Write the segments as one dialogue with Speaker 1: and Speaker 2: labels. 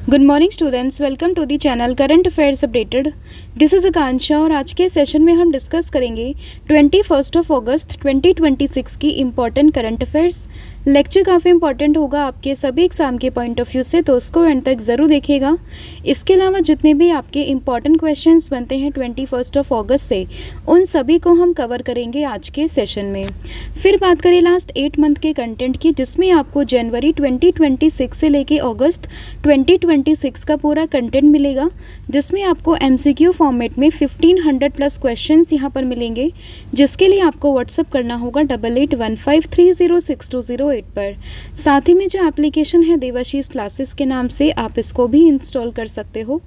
Speaker 1: Good morning students, welcome to the channel current affairs updated. This is Akanksha और आज के session में हम डिस्कस करेंगे 21 अगस्त 2026 की इम्पॉर्टेंट करंट अफेयर्स। लेक्चर काफ़ी इंपॉर्टेंट होगा आपके सभी एग्जाम के पॉइंट ऑफ व्यू से, तो उसको एंड तक ज़रूर देखिएगा। इसके अलावा जितने भी आपके इम्पॉर्टेंट क्वेश्चंस बनते हैं 21 अगस्त से, उन सभी को हम कवर करेंगे आज के सेशन में। फिर बात करें लास्ट 8 मंथ के कंटेंट की, जिसमें आपको जनवरी 2026 से लेके अगस्त 2026 का पूरा कंटेंट मिलेगा, जिसमें आपको MCQ फॉर्मेट में 1500 प्लस क्वेश्चंस यहाँ पर मिलेंगे, जिसके लिए आपको व्हाट्सअप करना होगा 8815306208 पर। साथ ही में जो एप्लीकेशन है देवाशीष क्लासेस के नाम से, आप इसको भी इंस्टॉल कर सकते हो।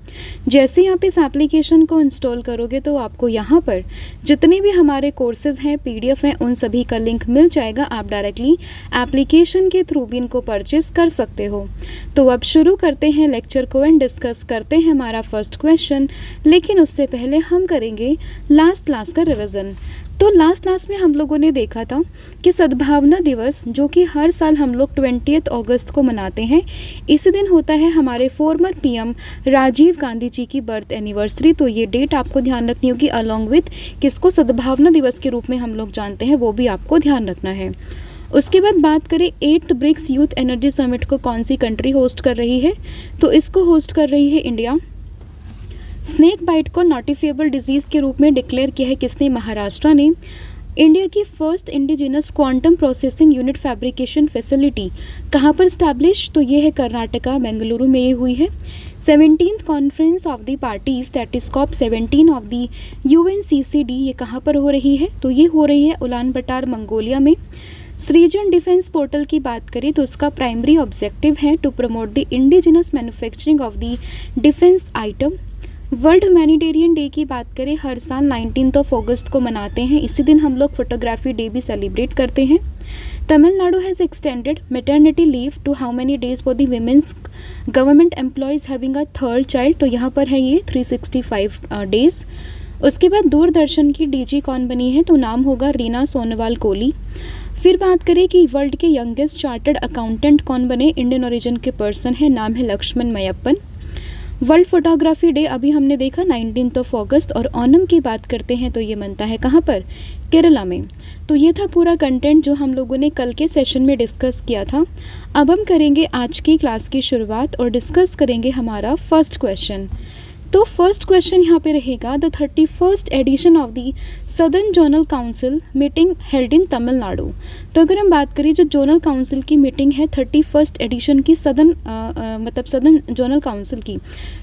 Speaker 1: जैसे ही आप इस एप्लीकेशन को इंस्टॉल करोगे तो आपको यहाँ पर जितने भी हमारे कोर्सेज हैं, PDF हैं, उन सभी का लिंक मिल जाएगा। आप डायरेक्टली एप्लीकेशन के थ्रू भी इनको परचेस कर सकते हो। तो अब शुरू करते हैं लेक्चर को एंड डिस्कस करते हैं हमारा फर्स्ट क्वेश्चन। लेकिन उससे पहले हम करेंगे लास्ट क्लास का रिवीजन। तो लास्ट क्लास में हम लोगों ने देखा था कि सद्भावना दिवस, जो कि हर साल हम लोग 20 अगस्त को मनाते हैं, इसी दिन होता है हमारे फॉर्मर PM राजीव गांधी जी की बर्थ एनिवर्सरी। तो ये डेट आपको ध्यान रखनी होगी, अलॉन्ग विथ किसको सद्भावना दिवस के रूप में हम लोग जानते हैं, वो भी आपको ध्यान रखना है। उसके बाद बात करें 8th BRICS youth energy summit को कौन सी कंट्री होस्ट कर रही है, तो इसको होस्ट कर रही है इंडिया। स्नेक बाइट को नोटिफिएबल डिजीज़ के रूप में डिक्लेयर किया है किसने, महाराष्ट्र ने। इंडिया की first indigenous quantum processing unit fabrication facility कहाँ पर स्टैब्लिश, तो ये है कर्नाटका, बेंगलुरु में ये हुई है। 17th conference of the parties that is COP17 of the UNCCD, ये कहाँ पर हो रही है, तो ये हो रही है उलान बटार, मंगोलिया में। सृजन डिफेंस पोर्टल की बात करें तो उसका प्राइमरी ऑब्जेक्टिव है to promote the indigenous manufacturing of the defence item. World humanitarian day की बात करें, हर साल 19 अगस्त को मनाते हैं। इसी दिन हम लोग फोटोग्राफी डे भी सेलिब्रेट करते हैं। Tamil Nadu has extended maternity leave to how many days for the women's government employees having a third child, तो यहाँ पर है ये 365 डेज। उसके बाद दूरदर्शन की DG कौन बनी है, तो नाम होगा रीना सोनोवाल कोहली। फिर बात करें कि वर्ल्ड के यंगेस्ट चार्टर्ड अकाउंटेंट कौन बने, इंडियन ओरिजिन के पर्सन है, नाम है Lakshman Meyyappan. World photography day अभी हमने देखा 19 अगस्त, और ओनम की बात करते हैं तो ये मनता है कहाँ पर, केरला में। तो ये था पूरा कंटेंट जो हम लोगों ने कल के सेशन में डिस्कस किया था। अब हम करेंगे आज की क्लास की शुरुआत और डिस्कस करेंगे हमारा फर्स्ट क्वेश्चन। तो फर्स्ट क्वेश्चन यहाँ पे रहेगा, the 31st edition of the southern zonal council meeting held in Tamil Nadu. तो अगर हम बात करें जो जोनल काउंसिल की मीटिंग है 31st एडिशन की सदर्न जोनल काउंसिल की,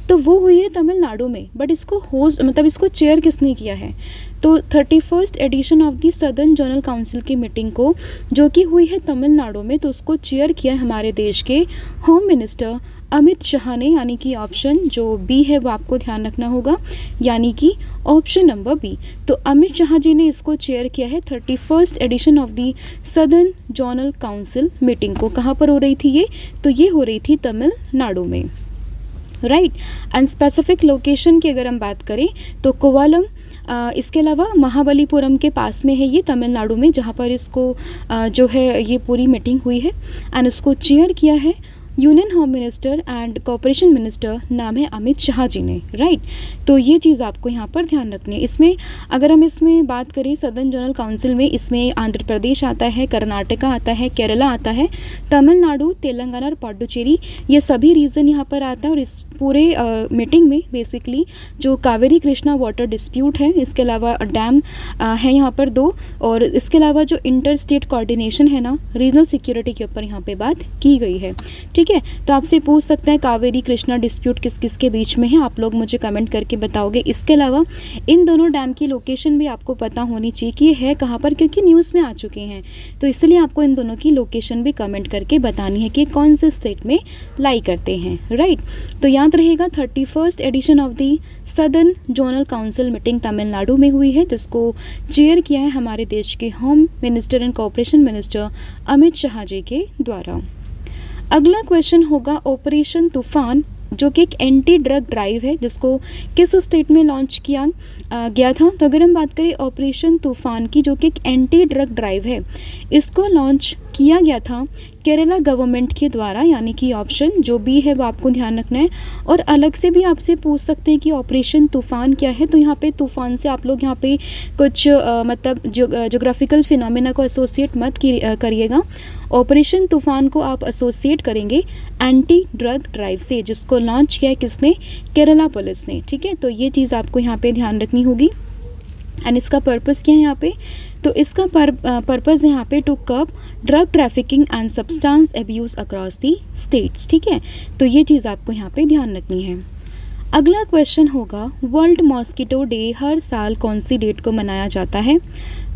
Speaker 1: तो वो हुई है तमिलनाडु में। बट इसको होस्ट इसको चेयर किसने किया है, तो 31st edition of the southern zonal council की मीटिंग को, जो कि हुई है तमिलनाडु में, तो उसको चेयर किया है हमारे देश के होम मिनिस्टर अमित शाह ने। यानी कि ऑप्शन जो B है वो आपको ध्यान रखना होगा, यानी कि ऑप्शन नंबर B। तो अमित शाह जी ने इसको चेयर किया है 31st edition of the southern zonal council meeting को। कहाँ पर हो रही थी ये, तो ये हो रही थी तमिलनाडु में, राइट। एंड स्पेसिफिक लोकेशन की अगर हम बात करें तो कोवालम, इसके अलावा महाबलीपुरम के पास में है ये तमिलनाडु में, जहाँ पर इसको जो है ये पूरी मीटिंग हुई है। एंड इसको चेयर किया है union home minister and corporation minister, नाम है अमित शाह जी ने, राइट। तो ये चीज़ आपको यहाँ पर ध्यान रखनी है। इसमें अगर हम इसमें बात करें सदर्न जोनल काउंसिल में, इसमें आंध्र प्रदेश आता है, कर्नाटका आता है, केरला आता है, तमिलनाडु, तेलंगाना और पुडुचेरी, ये सभी रीजन यहाँ पर आता है। और इस पूरे मीटिंग में बेसिकली जो कावेरी कृष्णा वाटर डिस्प्यूट है, इसके अलावा डैम है यहाँ पर 2, और इसके अलावा जो इंटर स्टेट कोऑर्डिनेशन है ना, रीजनल सिक्योरिटी के ऊपर यहाँ पे बात की गई है, ठीक है। तो आपसे पूछ सकते हैं कावेरी कृष्णा डिस्प्यूट किस किस के बीच में है, आप लोग मुझे कमेंट करके बताओगे। इसके अलावा इन दोनों डैम की लोकेशन भी आपको पता होनी चाहिए कि ये है कहाँ पर, क्योंकि न्यूज़ में आ चुके हैं। तो इसलिए आपको इन दोनों की लोकेशन भी कमेंट करके बतानी है कि कौन से स्टेट में लाई करते हैं, राइट। तो याद रहेगा 31st edition of the southern zonal council meeting Tamil Nadu में हुई है, जिसको चेयर किया है हमारे देश के home minister and corporation minister Amit Shah ji के द्वारा। अगला क्वेश्चन होगा ऑपरेशन तूफान जो कि एक एंटी ड्रग ड्राइव है, जिसको किस स्टेट में लॉन्च किया गया था? तो अगर हम बात करें ऑपरेशन तूफान की, जो कि एक एंटी ड्रग ड्राइव है, इसको लॉन्च किया गया था केरला गवर्नमेंट के द्वारा, यानी कि ऑप्शन जो बी है वो आपको ध्यान रखना है। और अलग से भी आपसे पूछ सकते हैं कि ऑपरेशन तूफान क्या है, तो यहाँ पे तूफान से आप लोग यहाँ पे कुछ मतलब ज्योग्राफिकल फिनोमेना को एसोसिएट मत करिएगा। ऑपरेशन तूफान को आप एसोसिएट करेंगे एंटी ड्रग ड्राइव से, जिसको लॉन्च किया है किसने? केरला पुलिस ने। ठीक है, तो ये चीज़ आपको यहाँ पे ध्यान रखनी होगी। एंड इसका पर्पस क्या है यहाँ पे? तो इसका पर्पस है यहाँ पे to curb drug trafficking and substance abuse across the states. ठीक है, तो ये चीज़ आपको यहाँ पे ध्यान रखनी है। अगला क्वेश्चन होगा, वर्ल्ड मॉस्किटो डे हर साल कौन सी डेट को मनाया जाता है?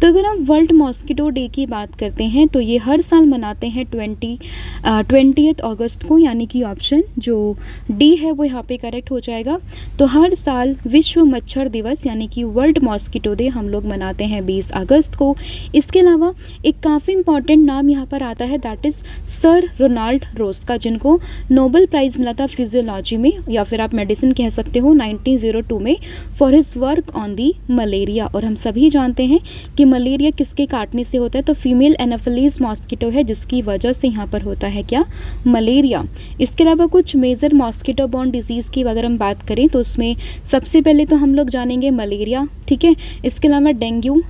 Speaker 1: तो अगर हम वर्ल्ड मॉस्किटो डे की बात करते हैं तो ये हर साल मनाते हैं 20 अगस्त को, यानी कि ऑप्शन जो डी है वो यहाँ पे करेक्ट हो जाएगा। तो हर साल विश्व मच्छर दिवस यानी कि वर्ल्ड मॉस्किटो डे हम लोग मनाते हैं 20 अगस्त को। इसके अलावा एक काफ़ी इंपॉर्टेंट नाम यहाँ पर आता है, दैट इज़ सर रोनाल्ड रोज का, जिनको नोबेल प्राइज़ मिला था फिजियोलॉजी में या फिर आप मेडिसिन कह सकते हो 1902 में, for his work on the malaria. और हम सभी जानते हैं कि मलेरिया किसके काटने से होता है? तो फीमेल एनाफिलीज मॉस्किटो है, जिसकी वजह से यहाँ पर होता है क्या? मलेरिया। इसके अलावा कुछ मेजर मॉस्किटो बॉर्न डिजीज़ की अगर हम बात करें तो उसमें सबसे पहले तो हम लोग जानेंगे मलेरिया। ठीक है, इसके अलावा डेंगू,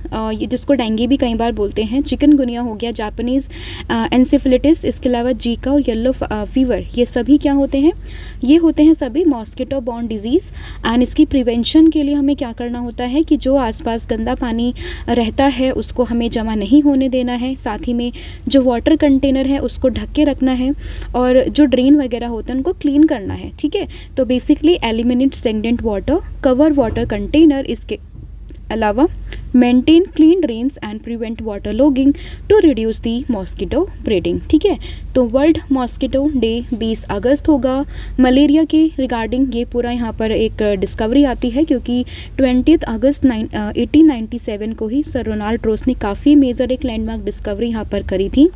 Speaker 1: जिसको डेंगी भी कई बार बोलते हैं, चिकनगुनिया हो गया, जापानीज़ एनसेफेलिटिस, इसके अलावा जीका और येलो फीवर, ये सभी क्या होते हैं? ये होते हैं सभी मॉस्किटो बॉर्न डिजीज़। एंड इसकी प्रिवेंशन के लिए हमें क्या करना होता है कि जो आसपास गंदा पानी रहता है उसको हमें जमा नहीं होने देना है, साथ ही में जो वाटर कंटेनर है उसको ढक के रखना है, और जो ड्रेन वगैरह होते हैं उनको क्लीन करना है। ठीक है, तो basically eliminate stagnant water, cover water container, इसके अलावा maintain clean drains and prevent water logging to reduce the mosquito breeding. ठीक है, तो वर्ल्ड मॉस्किटो डे 20 अगस्त होगा। मलेरिया के रिगार्डिंग ये पूरा यहाँ पर एक डिस्कवरी आती है, क्योंकि 20 अगस्त 1897 को ही सर रोनाल्ड रोज ने काफ़ी मेजर एक लैंडमार्क डिस्कवरी यहाँ पर करी थी।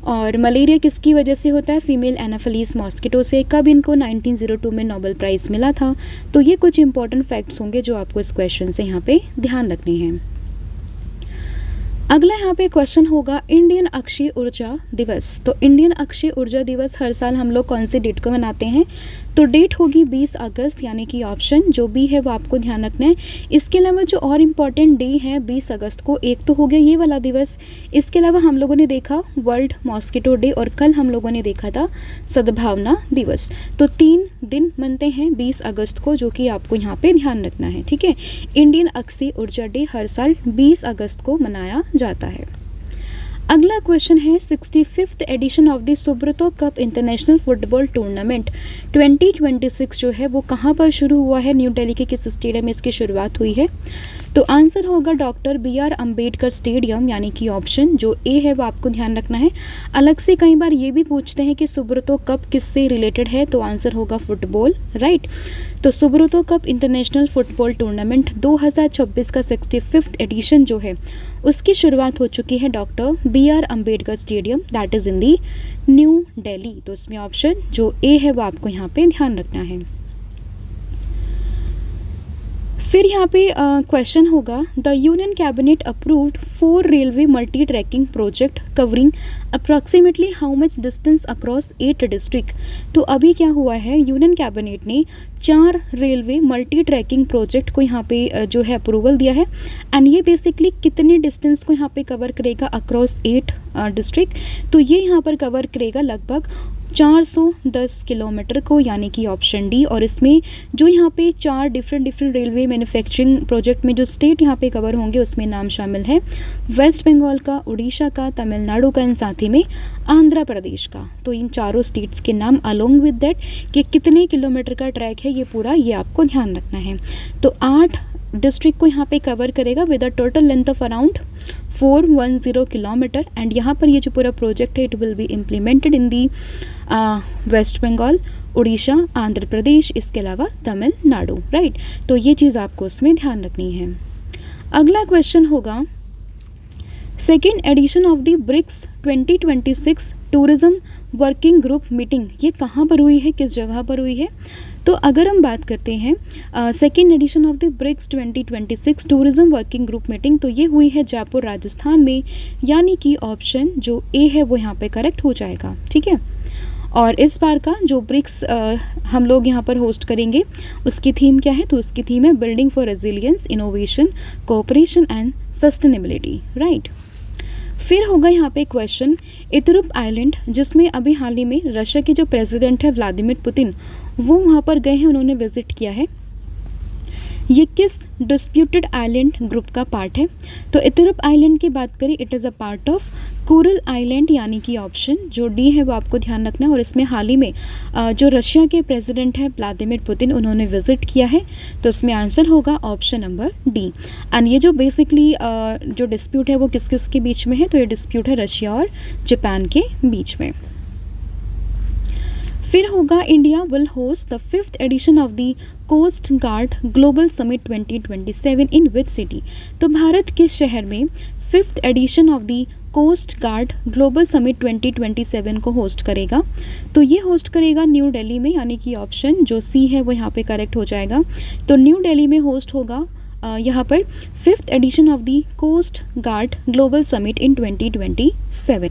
Speaker 1: और मलेरिया किसकी वजह से होता है? फीमेल एनाफिलीज मॉस्किटो से। कब इनको 1902 में नोबेल प्राइज़ मिला था? तो ये कुछ इंपॉर्टेंट फैक्ट्स होंगे जो आपको इस क्वेश्चन से यहाँ पे ध्यान रखने हैं। अगला यहाँ पे क्वेश्चन होगा, इंडियन अक्षय ऊर्जा दिवस। तो इंडियन अक्षय ऊर्जा दिवस हर साल हम लोग कौन से डेट को मनाते हैं? तो डेट होगी 20 अगस्त, यानी कि ऑप्शन जो बी है वो आपको ध्यान रखना है। इसके अलावा जो और इम्पॉर्टेंट डे है 20 अगस्त को, एक तो हो गया ये वाला दिवस, इसके अलावा हम लोगों ने देखा वर्ल्ड मॉस्किटो डे, और कल हम लोगों ने देखा था सद्भावना दिवस। तो 3 दिन मनते हैं 20 अगस्त को, जो कि आपको यहाँ पे ध्यान रखना है। ठीक है, इंडियन अक्षय ऊर्जा डे हर साल 20 अगस्त को मनाया जाता है। अगला क्वेश्चन है, 65th edition of the Subroto cup international football tournament 2026 जो है वो कहाँ पर शुरू हुआ है? न्यू दिल्ली के किस स्टेडियम में इसकी शुरुआत हुई है? तो आंसर होगा डॉक्टर BR अम्बेडकर स्टेडियम, यानी कि ऑप्शन जो ए है वो आपको ध्यान रखना है। अलग से कई बार ये भी पूछते हैं कि सुब्रतो कप किससे रिलेटेड है, तो आंसर होगा फुटबॉल, राइट। तो Subroto cup international football tournament 2026 का 65th एडिशन जो है उसकी शुरुआत हो चुकी है doctor BR Ambedkar stadium, that is in the new Delhi. तो इसमें ऑप्शन जो ए है वो आपको यहाँ पे ध्यान रखना है। फिर यहाँ पे क्वेश्चन होगा, the union cabinet approved 4 railway multi tracking project covering approximately how much distance across 8 district. तो अभी क्या हुआ है, यूनियन कैबिनेट ने 4 रेलवे मल्टी ट्रैकिंग प्रोजेक्ट को यहाँ पे जो है अप्रूवल दिया है। एंड ये बेसिकली कितने डिस्टेंस को यहाँ पे कवर करेगा अक्रॉस 8 डिस्ट्रिक्ट? तो ये यहाँ पर कवर करेगा लगभग 410 किलोमीटर को, यानी कि ऑप्शन डी। और इसमें जो यहाँ पे 4 डिफरेंट रेलवे मैन्युफैक्चरिंग प्रोजेक्ट में जो स्टेट यहाँ पे कवर होंगे उसमें नाम शामिल है वेस्ट बंगाल का, उड़ीसा का, तमिलनाडु का, एंड साथ ही में आंध्र प्रदेश का। तो इन चारों स्टेट्स के नाम अलोंग विद दैट कि कितने किलोमीटर का ट्रैक है ये पूरा, ये आपको ध्यान रखना है। तो 8 डिस्ट्रिक्ट को यहाँ पे कवर करेगा with a total length of around 410 kilometre. And यहाँ पर ये जो पूरा प्रोजेक्ट है it will be implemented in the West Bengal, Orissa, Andhra Pradesh, इसके अलावा तमिलनाडु, राइट। तो ये चीज़ आपको उसमें ध्यान रखनी है। अगला क्वेश्चन होगा, second edition of the BRICS 2026 tourism working group meeting ये कहाँ पर हुई है, किस जगह पर हुई है? तो अगर हम बात करते हैं second edition of the BRICS 2026 tourism working group meeting, तो ये हुई है जयपुर राजस्थान में, यानी कि ऑप्शन जो ए है वो यहाँ पे करेक्ट हो जाएगा। ठीक है, और इस बार का जो ब्रिक्स हम लोग यहाँ पर होस्ट करेंगे उसकी थीम क्या है? तो उसकी थीम है building for resilience, innovation, cooperation and sustainability, right. फिर होगा यहाँ पे क्वेश्चन इतुरुप आइलैंड, जिसमें अभी हाल ही में रशिया के जो प्रेसिडेंट है व्लादिमीर पुतिन वो वहाँ पर गए हैं, उन्होंने विजिट किया है। ये किस डिस्प्यूटेड आइलैंड ग्रुप का पार्ट है? तो इतुरुप आइलैंड की बात करें, it is a part of Kuril island, यानी कि ऑप्शन जो डी है वो आपको ध्यान रखना है। और इसमें हाल ही में जो रशिया के प्रेसिडेंट है व्लादिमीर पुतिन उन्होंने विजिट किया है, तो इसमें आंसर होगा ऑप्शन नंबर डी। एंड ये जो बेसिकली जो डिस्प्यूट है वो किस किस के बीच में है? तो ये डिस्प्यूट है रशिया और जापान के बीच में। फिर होगा India will host the 5th edition of the coast guard global summit 2027 in which city? तो भारत के शहर में 5th edition of the coast guard global summit 2027 को होस्ट करेगा। तो ये होस्ट करेगा न्यू दिल्ली में, यानी कि ऑप्शन जो सी है वो यहाँ पे करेक्ट हो जाएगा। तो न्यू दिल्ली में होस्ट होगा यहाँ पर 5th edition of the coast guard global summit in 2027।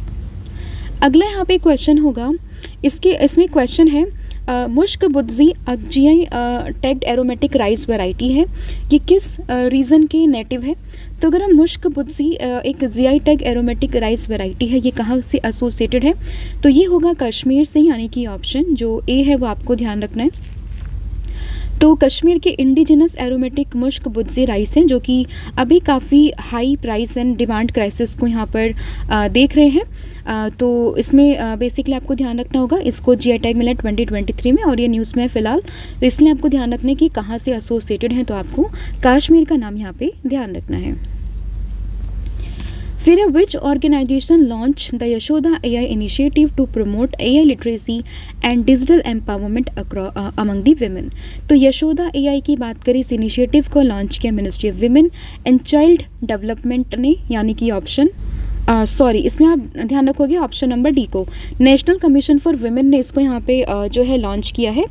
Speaker 1: अगला यहाँ पे क्वेश्चन होगा, इसमें क्वेश्चन है मुश्क बुद्जी अगजियाई टैग्ड एरोमेटिक राइस वैरायटी है, ये किस रीजन के नेटिव है? तो अगर हम मुश्क बुद्जी एक GI tag aromatic rice variety है, ये कहाँ से एसोसिएटेड है? तो ये होगा कश्मीर से, यानी कि ऑप्शन जो ए है वो आपको ध्यान रखना है। तो कश्मीर के इंडिजिनस एरोमेटिक मुश्क बुद्जी राइस हैं, जो कि अभी काफ़ी high price and demand crisis को यहाँ पर देख रहे हैं। तो इसमें बेसिकली आपको ध्यान रखना होगा, इसको जीआई टैग मिला 2023 में और ये न्यूज़ में है फिलहाल, तो इसलिए आपको ध्यान रखना है कि कहाँ से एसोसिएटेड हैं, तो आपको कश्मीर का नाम यहाँ पे ध्यान रखना है। फिर which organisation launch the Yashoda AI initiative to promote AI literacy and digital empowerment among the women? तो यशोदा AI की बात करें, इस इनिशिएटिव को लॉन्च किया ministry of women and child development ने, यानी कि ऑप्शन इसमें आप ध्यान रखोगे ऑप्शन नंबर डी को, नेशनल कमीशन फॉर विमेन ने इसको यहाँ पे जो है लॉन्च किया है।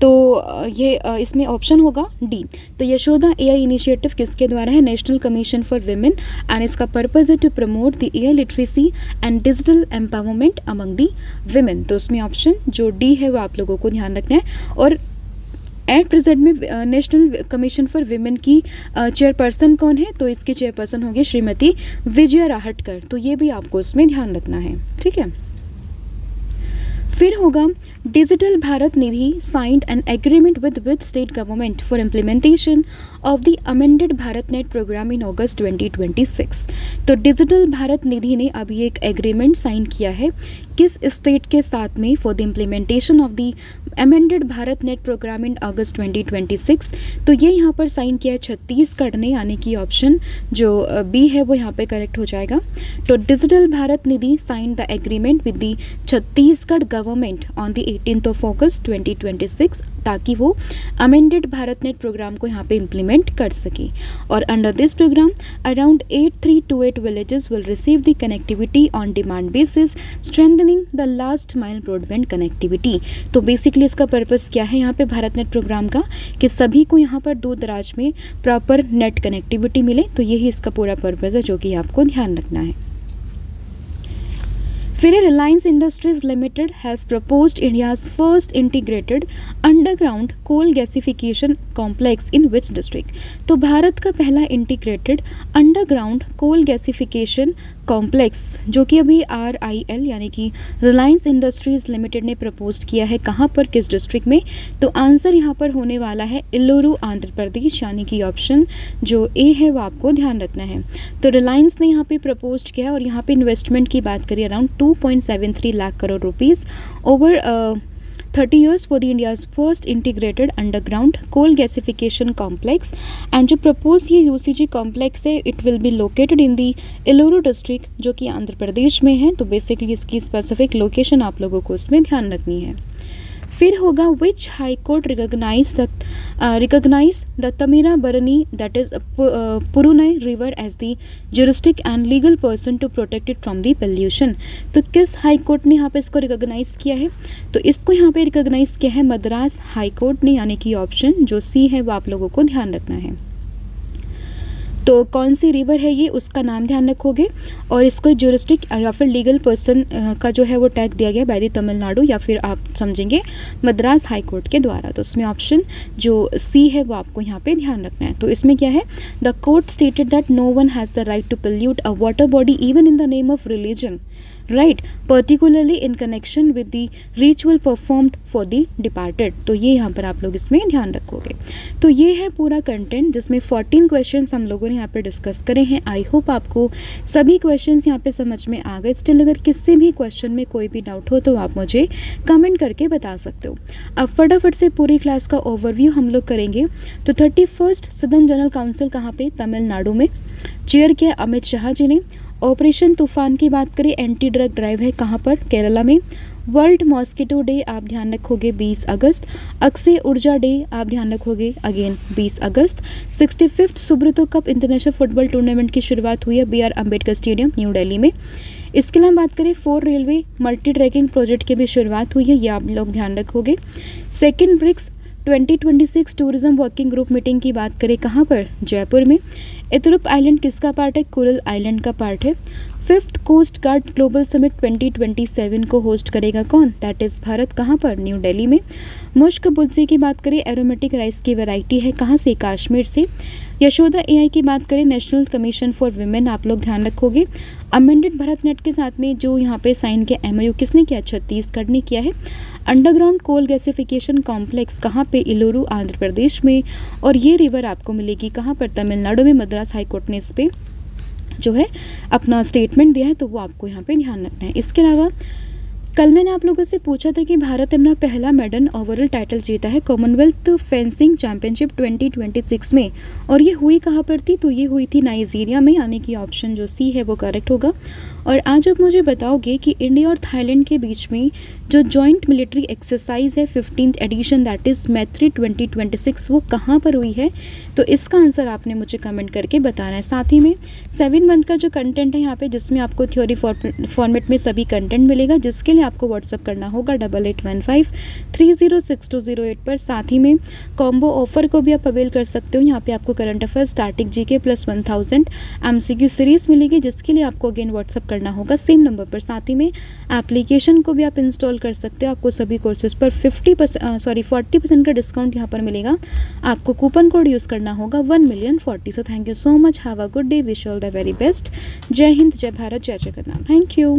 Speaker 1: तो ये इसमें ऑप्शन होगा डी। तो यशोदा AI इनिशिएटिव किसके द्वारा है? National commission for women, and इसका पर्पज़ है to promote the AI literacy and digital empowerment among the women. तो उसमें ऑप्शन जो डी है वो आप लोगों को ध्यान रखना है। और एट प्रेजेंट में नेशनल कमीशन फॉर विमेन की चेयरपर्सन कौन है? तो इसकी चेयरपर्सन होगी श्रीमती विजया राहटकर, तो ये भी आपको इसमें ध्यान रखना है। ठीक है, फिर होगा digital Bharat Nidhi signed an agreement with state government for implementation of the amended Bharat net programme in August 2026। तो डिजिटल भारत निधि ने अभी एक एग्रीमेंट साइन किया है किस स्टेट के साथ में for the implementation of the amended Bharat net programme in August 2026? तो ये यहाँ पर साइन किया है छत्तीसगढ़ ने, यानी कि ऑप्शन जो बी है वो यहाँ पे करेक्ट हो जाएगा। तो digital Bharat Nidhi sign the agreement with the Chhattisgarh government on the 18th of August 2026, ताकि वो अमेंडेड भारत नेट प्रोग्राम को यहाँ पे इम्प्लीमेंट कर सके। और under this program around 8328 villages will receive the connectivity on demand basis, strengthening the last mile broadband connectivity. तो basically इसका पर्पस क्या है यहाँ पे भारत नेट प्रोग्राम का, कि सभी को यहाँ पर दूर दराज में प्रॉपर नेट कनेक्टिविटी मिले, तो यही इसका पूरा पर्पस है जो कि आपको ध्यान रखना है। फिर Reliance industries limited has proposed India's first integrated underground coal gasification complex in which district? तो भारत का पहला integrated underground coal gasification complex जो कि अभी RIL यानी कि रिलायंस इंडस्ट्रीज लिमिटेड ने प्रपोज किया है, कहाँ पर, किस डिस्ट्रिक्ट में? तो आंसर यहाँ पर होने वाला है इल्लुरु आंध्र प्रदेश, यानी कि ऑप्शन जो ए है वो आपको ध्यान रखना है। तो रिलायंस ने यहाँ पे प्रपोज किया है और यहाँ पे इन्वेस्टमेंट की बात करिए around 2.73 lakh crore rupees over 30 years for the India's first integrated underground coal gasification complex, and जो प्रपोज ये UCG कॉम्प्लेक्स है it will be located in the Eluru district जो कि आंध्र प्रदेश में है। तो बेसिकली इसकी स्पेसिफिक लोकेशन आप लोगों को उसमें ध्यान रखनी है। फिर होगा which high court recognise the Tamirabarani that is Porunai river as the juristic and legal person to protect it from the pollution. तो किस हाई कोर्ट ने यहाँ पे इसको रिकॉग्नाइज किया है? तो इसको यहाँ पे रिकॉग्नाइज किया है मद्रास हाई कोर्ट ने, यानी कि ऑप्शन जो सी है वो आप लोगों को ध्यान रखना है। तो कौन सी रिवर है ये, उसका नाम ध्यान रखोगे, और इसको ज्यूरिस्टिक या फिर लीगल पर्सन का जो है वो टैग दिया गया बाय द तमिलनाडु, या फिर आप समझेंगे मद्रास हाई कोर्ट के द्वारा। तो इसमें ऑप्शन जो सी है वो आपको यहाँ पे ध्यान रखना है। तो इसमें क्या है, the court stated that no one has the right to pollute a water body even in the name of religion, right, particularly in connection with the ritual performed for the departed. तो ये यहाँ पर आप लोग इसमें ध्यान रखोगे। तो ये है पूरा कंटेंट जिसमें 14 क्वेश्चंस हम लोगों ने यहाँ पे डिस्कस करे हैं। आई होप आपको सभी क्वेश्चंस यहाँ पे समझ में आ गए। स्टिल अगर किसी भी क्वेश्चन में कोई भी डाउट हो तो आप मुझे कमेंट करके बता सकते हो। अब फटाफट से पूरी क्लास का ओवरव्यू हम लोग करेंगे। तो 31st सदर्न जनरल काउंसिल कहाँ पे, तमिलनाडु में चेयर किया अमित शाह जी ने। ऑपरेशन तूफान की बात करें, एंटी ड्रग ड्राइव है कहाँ पर, केरला में। वर्ल्ड मॉस्किटो डे आप ध्यान रखोगे 20 अगस्त। अक्षय ऊर्जा डे आप ध्यान रखोगे अगेन 20 अगस्त। 65th Subroto cup international football tournament की शुरुआत हुई है BR Ambedkar stadium new Delhi में। इसके अलावा बात करें 4 रेलवे मल्टी ट्रैकिंग प्रोजेक्ट की भी शुरुआत हुई है, ये आप लोग ध्यान रखोगे। Second BRICS 2026 tourism working group meeting की बात करें कहाँ पर, जयपुर में। इतरुप आइलैंड किसका पार्ट है, कुरल आइलैंड का पार्ट है। 5th coast guard global summit 2027 को होस्ट करेगा कौन, दैट इज़ भारत, कहाँ पर, न्यू दिल्ली में। मुश्क बुल्सी की बात करें, एरोमेटिक राइस की वैरायटी है, कहाँ से, कश्मीर से। यशोदा AI की बात करें, नेशनल कमीशन फॉर वुमेन, आप लोग ध्यान रखोगे। अमेंडेड भारत नेट के साथ में जो यहाँ पे साइन किया MOU किसने किया, छत्तीसगढ़ ने किया है। अंडरग्राउंड कोल गैसिफिकेशन कॉम्प्लेक्स कहाँ पे, इलोरू आंध्र प्रदेश में। और ये रिवर आपको मिलेगी कहाँ पर, तमिलनाडु में। मद्रास हाई कोर्ट ने इस पे जो है अपना स्टेटमेंट दिया है, तो वो आपको यहाँ पे ध्यान रखना है। इसके अलावा कल मैंने आप लोगों से पूछा था कि भारत अपना पहला मेडल ओवरऑल टाइटल जीता है कॉमनवेल्थ फेंसिंग चैंपियनशिप 2026 में, और ये हुई कहाँ पर थी, तो ये हुई थी नाइजीरिया में, यानी कि ऑप्शन जो सी है वो करेक्ट होगा। और आज आप मुझे बताओगे कि इंडिया और थाईलैंड के बीच में जो जॉइंट मिलिट्री एक्सरसाइज है 15th एडिशन दैट इज़ मैत्री 2026, वो कहाँ पर हुई है, तो इसका आंसर आपने मुझे कमेंट करके बताना है। साथ ही में 7 मंथ का जो कंटेंट है यहाँ पे, जिसमें आपको थ्योरी फॉर्मेट में सभी कंटेंट मिलेगा, जिसके लिए आपको व्हाट्सअप करना होगा 8815306208 पर। साथ ही में कॉम्बो ऑफर को भी आप अवेल कर सकते हो। यहाँ पे आपको current affair, static GK plus 1000 MCQ series मिलेगी, जिसके लिए आपको अगेन व्हाट्सअप करना होगा सेम नंबर पर। साथ ही में एप्लीकेशन को भी आप इंस्टॉल कर सकते हो। आपको सभी कोर्सेज पर 40% का डिस्काउंट यहाँ पर मिलेगा। आपको कूपन कोड यूज़ करना होगा 1,040,000। So thank you so much, have a good day, wish all the very best. जय हिंद, जय भारत, जय जगन्नाथ, थैंक यू।